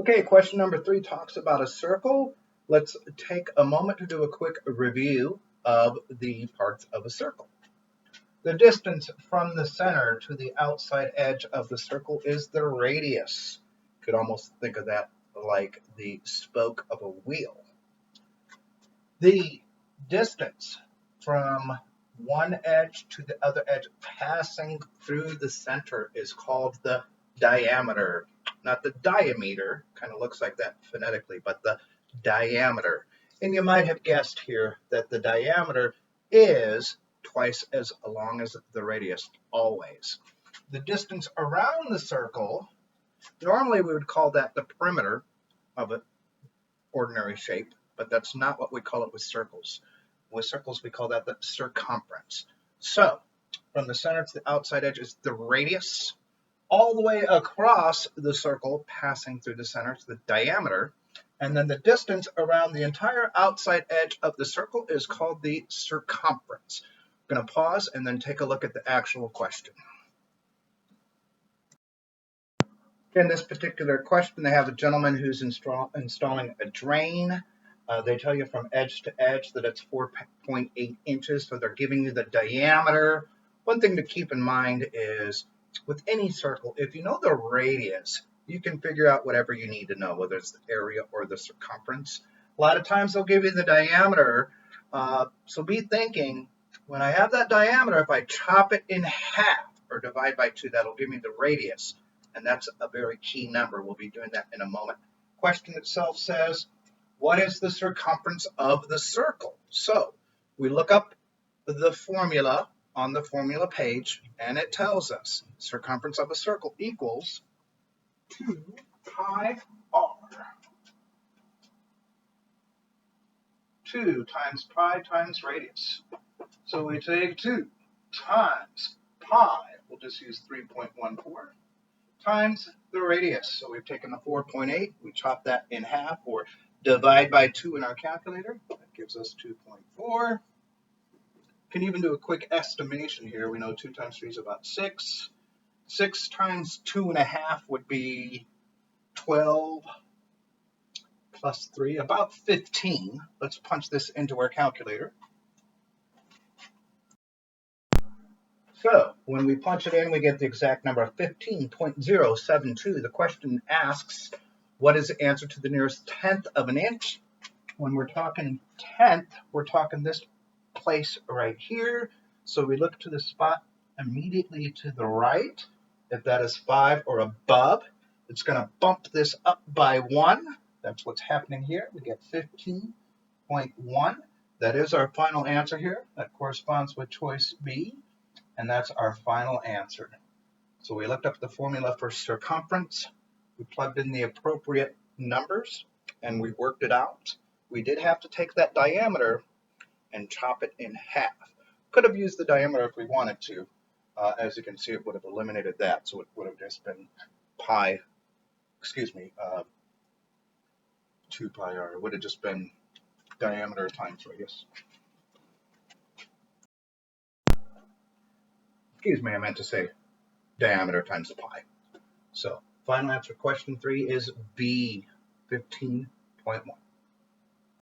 Okay, question number 3 talks about a circle. Let's take a moment to do a quick review of the parts of a circle. The distance from the center to the outside edge of the circle is the radius. You could almost think of that like the spoke of a wheel. The distance from one edge to the other edge passing through the center is called the diameter. Not the diameter, kind of looks like that phonetically, but the diameter. And you might have guessed here that the diameter is twice as long as the radius, always. The distance around the circle, normally we would call that the perimeter of an ordinary shape, but that's not what we call it with circles. With circles, we call that the circumference. So, from the center to the outside edge is the radius. All the way across the circle, passing through the center, is the diameter. And then the distance around the entire outside edge of the circle is called the circumference. I'm going to pause and then take a look at the actual question. In this particular question, they have a gentleman who's installing a drain. They tell you from edge to edge that it's 4.8 inches, so they're giving you the diameter. One thing to keep in mind is with any circle, if you know the radius, you can figure out whatever you need to know, whether it's the area or the circumference. A lot of times they'll give you the diameter, so be thinking, when I have that diameter, if I chop it in half or divide by 2, that'll give me the radius. And that's a very key number. We'll be doing that in a moment. Question itself says, what is the circumference of the circle? So we look up the formula on the formula page, and it tells us circumference of a circle equals 2 pi r. 2 times pi times radius. So we take 2 times pi, we'll just use 3.14, times the radius. So we've taken the 4.8, we chop that in half or divide by 2 in our calculator. That gives us 2.4. Can even do a quick estimation here. We know 2 times 3 is about 6. 6 times 2.5 would be 12 plus 3, about 15. Let's punch this into our calculator. So when we punch it in, we get the exact number of 15.072. The question asks, what is the answer to the nearest tenth of an inch? When we're talking tenth, we're talking this place right here. So we look to the spot immediately to the right. If that is 5 or above, it's going to bump this up by 1. That's what's happening here. We get 15.1. That is our final answer here. That corresponds with choice B. And that's our final answer. So we looked up the formula for circumference. We plugged in the appropriate numbers and we worked it out. We did have to take that diameter and chop it in half. Could have used the diameter if we wanted to. As you can see, it would have eliminated that. So it would have just been 2 pi r. It would have just been diameter times radius. Excuse me, I meant to say diameter times the pi. So final answer question 3 is B, 15.1.